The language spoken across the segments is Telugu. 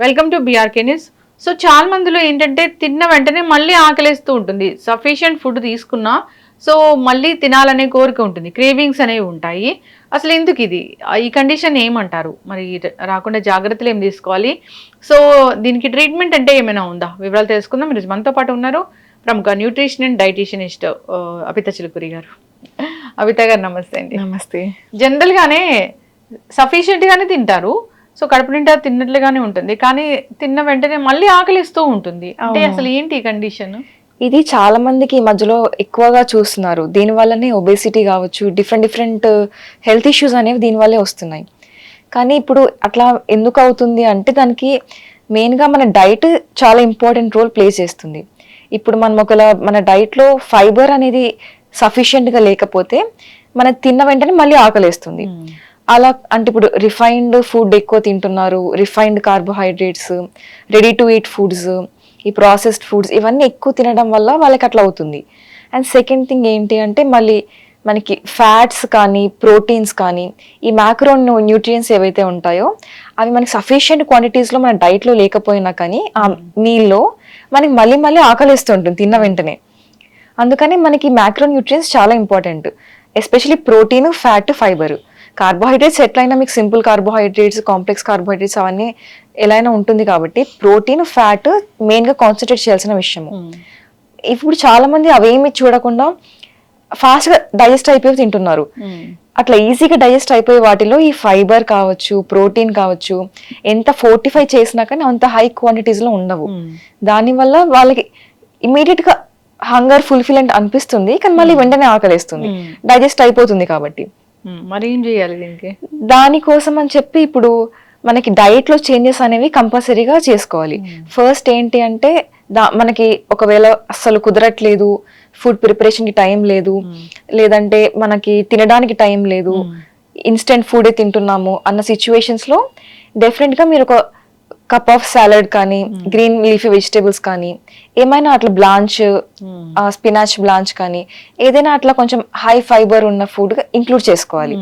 Welcome to BRK news. So చాలా మందిలో ఏంటంటే తిన్న వెంటనే మళ్ళీ ఆకలేస్తూ ఉంటుంది. సఫిషియంట్ ఫుడ్ తీసుకున్నా సో మళ్ళీ తినాలనే కోరిక ఉంటుంది, క్రేవింగ్స్ అనేవి ఉంటాయి. అసలు ఎందుకు ఇది, ఈ కండిషన్ ఏమంటారు, మరి రాకుండా జాగ్రత్తలు ఏం తీసుకోవాలి? సో దీనికి ట్రీట్మెంట్ అంటే ఏమైనా ఉందా, వివరాలు తెలుసుకుందాం. మీరు మనతో పాటు ఉన్నారు ప్రముఖ న్యూట్రిషన్ అండ్ డైటీషియనిస్ట్ అభిత చిలుకూరి గారు. అభిత గారు నమస్తే అండి. నమస్తే. జనరల్గానే సఫిషియెంట్గానే తింటారు, సో కడుపు నిండా తిన్నట్లుగానే ఉంటుంది, కానీ తిన్న వెంటనే మళ్ళీ ఆకలిస్తూ ఉంటుంది. అంటే అసలు ఏంటి కండిషన్? ఇది చాలా మందికి ఈ మధ్యలో ఎక్కువగా చూస్తున్నారు. దీని వల్లనే ఒబేసిటీ కావచ్చు, డిఫరెంట్ హెల్త్ ఇష్యూస్ అనేవి దీనివల్లే వస్తున్నాయి. కానీ ఇప్పుడు అట్లా ఎందుకు అవుతుంది అంటే దానికి మెయిన్గా మన డైట్ చాలా ఇంపార్టెంట్ రోల్ ప్లే చేస్తుంది. ఇప్పుడు మనం మన డైట్లో ఫైబర్ అనేది సఫిషియెంట్గా లేకపోతే మన తిన్న వెంటనే మళ్ళీ ఆకలేస్తుంది. అలా అంటే ఇప్పుడు రిఫైన్డ్ ఫుడ్ ఎక్కువ తింటున్నారు, refined carbohydrates, ready to eat foods, ఈ ప్రాసెస్డ్ ఫుడ్స్ ఇవన్నీ ఎక్కువ తినడం వల్ల వాళ్ళకి అట్లా అవుతుంది. అండ్ సెకండ్ థింగ్ ఏంటి అంటే మళ్ళీ మనకి ఫ్యాట్స్ కానీ ప్రోటీన్స్ కానీ ఈ మ్యాక్రో న్యూట్రియంట్స్ ఏవైతే ఉంటాయో అవి మనకి సఫిషియెంట్ క్వాంటిటీస్లో మన డైట్లో లేకపోయినా కానీ ఆ మీల్లో మనకి మళ్ళీ ఆకలిస్తుంటుంది తిన్న వెంటనే. అందుకని మనకి మ్యాక్రో న్యూట్రియంట్స్ చాలా important, especially protein, fat, fibre. Carbohydrates ఎట్లయినా మీకు సింపుల్ కార్బోహైడ్రేట్స్, కాంప్లెక్స్ కార్బోహైడ్రేట్స్ అవన్నీ ఎలా అయినా ఉంటుంది కాబట్టి ప్రోటీన్, ఫ్యాట్ మెయిన్గా కాన్సన్ట్రేట్ చేయాల్సిన విషయము. ఇప్పుడు చాలా మంది అవేమి చూడకుండా ఫాస్ట్గా డైజెస్ట్ అయిపోయి తింటున్నారు. అట్లా ఈజీగా డైజెస్ట్ అయిపోయే వాటిలో ఈ ఫైబర్ కావచ్చు, ప్రోటీన్ కావచ్చు, ఎంత ఫోర్టిఫై చేసినా కానీ అంత హై క్వాంటిటీస్లో ఉండవు. దానివల్ల వాళ్ళకి ఇమీడియట్గా హంగర్ ఫుల్ఫిల్ అనిపిస్తుంది, కానీ మళ్ళీ వెంటనే ఆకలిస్తుంది, డైజెస్ట్ అయిపోతుంది కాబట్టి. మరి ఏం చేయాలి దీనికి? దానికోసం అని చెప్పి ఇప్పుడు మనకి డైట్ లో చేంజెస్ అనేవి కంపల్సరీగా చేసుకోవాలి. ఫస్ట్ ఏంటి అంటే మనకి ఒకవేళ అస్సలు కుదరట్లేదు, ఫుడ్ ప్రిపరేషన్ కి టైం లేదు, లేదంటే మనకి తినడానికి టైం లేదు, ఇన్స్టెంట్ ఫుడ్ తింటున్నాము అన్న సిచ్యువేషన్స్ లో డెఫినెట్ గా మీరు ఒక కప్ ఆఫ్ సాలడ్ కానీ, గ్రీన్ లీఫీ వెజిటేబుల్స్ కానీ, ఏమైనా అట్లా బ్లాంచ్, స్పినాచ్ బ్లాంచ్ కానీ ఏదైనా అట్లా కొంచెం హై ఫైబర్ ఉన్న ఫుడ్ ఇంక్లూడ్ చేసుకోవాలి.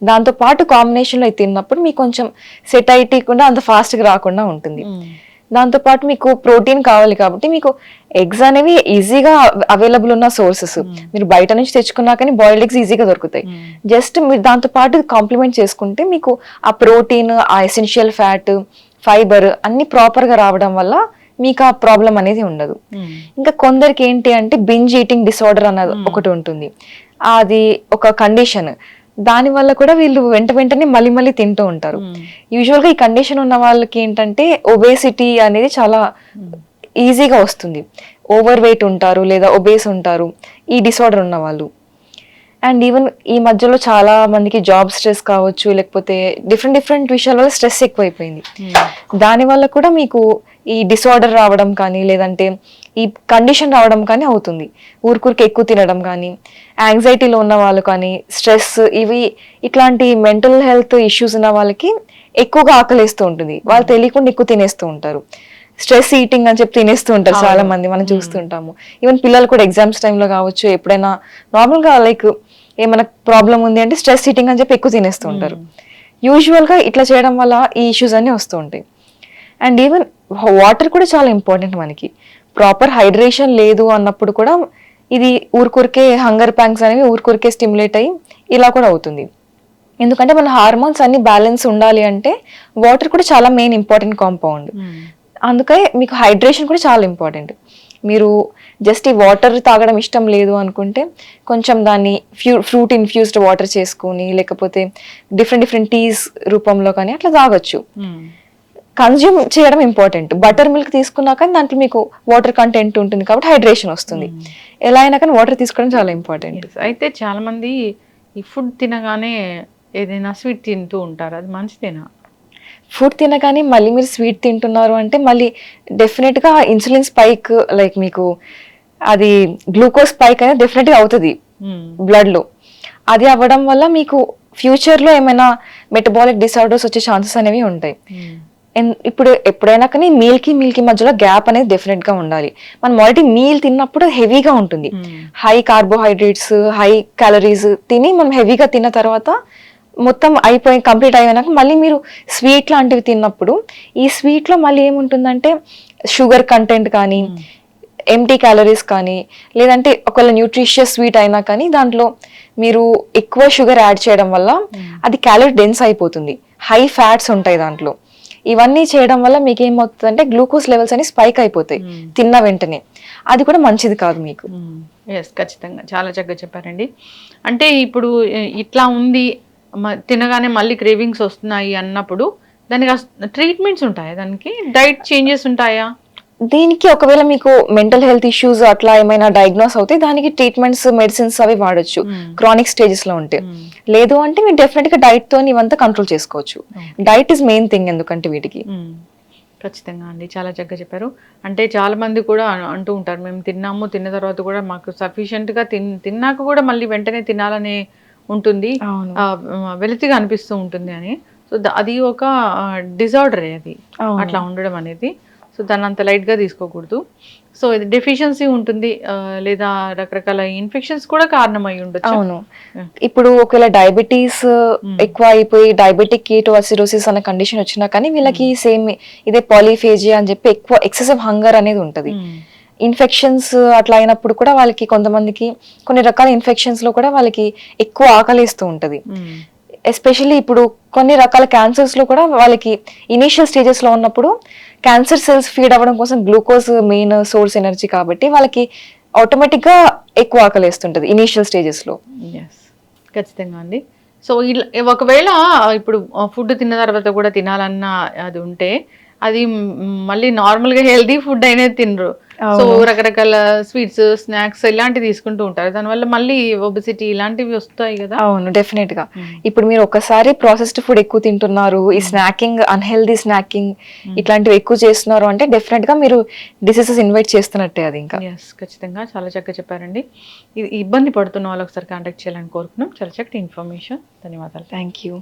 దాంతో పాటు కాంబినేషన్ లో తిన్నప్పుడు మీకు కొంచెం సెటైటీ కూడా అంత ఫాస్ట్ గా రాకుండా ఉంటుంది. దాంతో పాటు మీకు ప్రోటీన్ కావాలి కాబట్టి మీకు ఎగ్స్ అనేవి ఈజీగా అవైలబుల్ ఉన్న సోర్సెస్. మీరు బయట నుంచి తెచ్చుకున్నా కానీ బాయిల్డ్ ఎగ్స్ ఈజీగా దొరుకుతాయి. జస్ట్ మీరు దాంతో పాటు కాంప్లిమెంట్ చేసుకుంటే మీకు ఆ ప్రోటీన్, ఆ ఎసెన్షియల్ ఫ్యాట్, ఫైబర్ అన్ని ప్రాపర్ గా రావడం వల్ల మీకు ఆ ప్రాబ్లం అనేది ఉండదు. ఇంకా కొందరికి ఏంటి అంటే బింజ్ ఈటింగ్ డిసార్డర్ అన్నది ఒకటి ఉంటుంది. అది ఒక కండిషన్. దాని వల్ల కూడా వీళ్ళు వెంటనే మళ్ళీ తింటూ ఉంటారు. యూజువల్ గా ఈ కండిషన్ ఉన్న వాళ్ళకి ఏంటంటే ఒబేసిటీ అనేది చాలా ఈజీగా వస్తుంది. ఓవర్ వెయిట్ ఉంటారు లేదా ఒబేస్ ఉంటారు ఈ డిసార్డర్ ఉన్న వాళ్ళు. అండ్ ఈవెన్ ఈ మధ్యలో చాలా మందికి జాబ్ స్ట్రెస్ కావచ్చు, లేకపోతే డిఫరెంట్ విషయాల వల్ల స్ట్రెస్ ఎక్కువైపోయింది. దానివల్ల కూడా మీకు ఈ డిసార్డర్ రావడం కానీ, లేదంటే ఈ కండిషన్ రావడం కానీ అవుతుంది. ఊరికి ఎక్కువ తినడం కానీ, యాంగ్జైటీలో ఉన్న వాళ్ళు కానీ, స్ట్రెస్, ఇట్లాంటి మెంటల్ హెల్త్ ఇష్యూస్ ఉన్న వాళ్ళకి ఎక్కువగా ఆకలిస్తూ ఉంటుంది. వాళ్ళు తెలియకుండా ఎక్కువ తినేస్తూ ఉంటారు. స్ట్రెస్ ఈటింగ్ అని చెప్పి తినేస్తూ ఉంటారు చాలా మంది, మనం చూస్తుంటాము. ఈవెన్ పిల్లలు కూడా ఎగ్జామ్స్ టైంలో కావచ్చు, ఎప్పుడైనా నార్మల్గా లైక్ ఏమైనా ప్రాబ్లం ఉంది అంటే స్ట్రెస్ ఈటింగ్ అని చెప్పి ఎక్కువ తినేస్తూ ఉంటారు. యూజువల్గా ఇట్లా చేయడం వల్ల ఈ ఇష్యూస్ అన్నీ వస్తూ ఉంటాయి. అండ్ ఈవెన్ వాటర్ కూడా చాలా ఇంపార్టెంట్. మనకి ప్రాపర్ హైడ్రేషన్ లేదు అన్నప్పుడు కూడా ఇది ఊరికే హంగర్ ప్యాంక్స్ అనేవి ఊరికే స్టిమ్యులేట్ అయ్యి ఇలా కూడా అవుతుంది. ఎందుకంటే మన హార్మోన్స్ అన్ని బ్యాలెన్స్ ఉండాలి అంటే వాటర్ కూడా చాలా మెయిన్ ఇంపార్టెంట్ కాంపౌండ్. అందుకే మీకు హైడ్రేషన్ కూడా చాలా ఇంపార్టెంట్. మీరు జస్ట్ ఈ వాటర్ తాగడం ఇష్టం లేదు అనుకుంటే కొంచెం దాన్ని ఫ్రూట్ ఇన్ఫ్యూజ్డ్ వాటర్ చేసుకుని, లేకపోతే డిఫరెంట్ టీస్ రూపంలో కానీ అట్లా తాగొచ్చు. కన్జ్యూమ్ చేయడం ఇంపార్టెంట్. బటర్ మిల్క్ తీసుకున్నా కానీ దాంట్లో మీకు వాటర్ కంటెంట్ ఉంటుంది కాబట్టి హైడ్రేషన్ వస్తుంది. ఎలా అయినా కానీ వాటర్ తీసుకోవడం చాలా ఇంపార్టెంట్. అయితే చాలా మంది ఈ ఫుడ్ తినగానే ఏదైనా స్వీట్ తింటూ ఉంటారు, అది మంచిదేనా? ఫుడ్ తినగానే మళ్ళీ మీరు స్వీట్ తింటున్నారు అంటే మళ్ళీ డెఫినెట్గా ఇన్సులిన్ స్పైక్, లైక్ మీకు అది గ్లూకోజ్ స్పైక్ అనేది డెఫినెట్గా అవుతుంది బ్లడ్లో. అది అవ్వడం వల్ల మీకు ఫ్యూచర్లో ఏమైనా మెటబాలిక్ డిసార్డర్స్ వచ్చే ఛాన్సెస్ అనేవి ఉంటాయి. ఇప్పుడు ఎప్పుడైనా కానీ మీల్కి మధ్యలో గ్యాప్ అనేది డెఫినెట్గా ఉండాలి. మనం ఆల్రెడీ మీల్ తిన్నప్పుడు హెవీగా ఉంటుంది, హై కార్బోహైడ్రేట్స్, హై క్యాలరీస్ తిని మనం హెవీగా తిన్న తర్వాత మొత్తం అయిపోయి కంప్లీట్ అయిపోయినాక మళ్ళీ మీరు స్వీట్ లాంటివి తిన్నప్పుడు ఈ స్వీట్ లో మళ్ళీ ఏముంటుందంటే షుగర్ కంటెంట్ కానీ ఎంటీ క్యాలరీస్ కానీ లేదంటే ఒకవేళ న్యూట్రిషియస్ స్వీట్ అయినా కానీ దాంట్లో మీరు ఎక్కువ షుగర్ యాడ్ చేయడం వల్ల అది క్యాలరీ డెన్స్ అయిపోతుంది, హై ఫ్యాట్స్ ఉంటాయి దాంట్లో. ఇవన్నీ చేయడం వల్ల మీకు ఏమవుతుంది అంటే గ్లూకోజ్ లెవెల్స్ అని స్పైక్ అయిపోతాయి తిన్న వెంటనే, అది కూడా మంచిది కాదు మీకు. ఎస్, ఖచ్చితంగా చాలా చక్కగా చెప్పారండి. అంటే ఇప్పుడు ఇట్లా ఉంది తినగానే మళ్ళీ క్రేవింగ్స్ వస్తున్నాయి అన్నప్పుడు దానికి ట్రీట్మెంట్స్ ఉంటాయా, దానికి డైట్ చేంజెస్ ఉంటాయా? దీనికి ఒకవేళ మీకు మెంటల్ హెల్త్ ఇష్యూస్ అట్లా ఏమైనా డయాగ్నోస్ అవుతే దానికి ట్రీట్మెంట్స్ మెడిసిన్స్ అవి వాడొచ్చు క్రానిక్ స్టేజెస్ లో ఉంటే. లేదు అంటే మీరు డెఫినెట్ గా డైట్ తో ఇవంతా కంట్రోల్ చేసుకోవచ్చు. డైట్ ఇస్ మెయిన్ థింగ్ ఎందుకంటే వీటికి. ఖచ్చితంగా అండి, చాలా చక్కగా చెప్పారు. అంటే చాలా మంది కూడా అంటూ ఉంటారు, మేము తిన్నాము, తిన్న తర్వాత కూడా మాకు సఫిషియెంట్ గా తిన్నాక కూడా మళ్ళీ వెంటనే తినాలనే ఉంటుంది, వెలితిగా అనిపిస్తూ ఉంటుంది అని. సో అది ఒక డిజార్డరే అది, అట్లా ఉండడం అనేది. సో దాన్ని అంత లైట్గా తీసుకోకూడదు. సో ఇది డెఫిషియన్సీ ఉంటుంది, లేదా రకరకాల ఇన్ఫెక్షన్స్ కూడా కారణమై ఉండొచ్చు. అవును, ఇప్పుడు ఒకవేళ డయాబెటీస్ ఎక్కువ అయిపోయి డయాబెటిక్ కీటోసిడోసిస్ అనే కండిషన్ వచ్చినా కానీ వీళ్ళకి సేమ్ ఇదే పాలిఫేజియా అని చెప్పి ఎక్కువ ఎక్సెసివ్ హంగర్ అనేది ఉంటుంది. ఇన్ఫెక్షన్స్ అట్లా అయినప్పుడు కూడా వాళ్ళకి కొంతమందికి కొన్ని రకాల ఇన్ఫెక్షన్స్ లో కూడా వాళ్ళకి ఎక్కువ ఆకలిస్తూ ఉంటది. ఎస్పెషల్లీ ఇప్పుడు కొన్ని రకాల క్యాన్సర్స్ లో కూడా వాళ్ళకి ఇనీషియల్ స్టేజెస్ లో ఉన్నప్పుడు క్యాన్సర్ సెల్స్ ఫీడ్ అవ్వడం కోసం గ్లూకోజ్ మెయిన్ సోర్స్ ఎనర్జీ కాబట్టి వాళ్ళకి ఆటోమేటిక్ గా ఎక్కువ ఆకలిస్తుంటది ఇనీషియల్ స్టేజెస్ లో. ఖచ్చితంగా అండి. సో ఇలా ఒకవేళ ఇప్పుడు ఫుడ్ తిన్న తర్వాత కూడా తినాలన్న అది ఉంటే అది మళ్ళీ నార్మల్ గా హెల్దీ ఫుడ్ అనేది తినరు. సో రకరకాల స్వీట్స్, స్నాక్స్ ఇలాంటివి తీసుకుంటూ ఉంటారు, దానివల్ల మళ్ళీ ఒబెసిటీ ఇలాంటివి వస్తాయి కదా. అవును, డెఫినెట్ గా. ఇప్పుడు మీరు ఒకసారి ప్రాసెస్డ్ ఫుడ్ ఎక్కువ తింటున్నారు, ఈ స్నాకింగ్ అన్హెల్దీ స్నాకింగ్ ఇట్లాంటివి ఎక్కువ చేస్తున్నారు అంటే డెఫినెట్ గా మీరు డిసీజెస్ ఇన్వైట్ చేస్తున్నట్టే అది ఇంకా. ఖచ్చితంగా చాలా చక్కగా చెప్పారండి. ఇది ఇబ్బంది పడుతున్న వాళ్ళు ఒకసారి కాంటాక్ట్ చేయాలని కోరుకున్నాం. చాలా చక్కటి ఇన్ఫర్మేషన్, ధన్యవాదాలు. Thank you.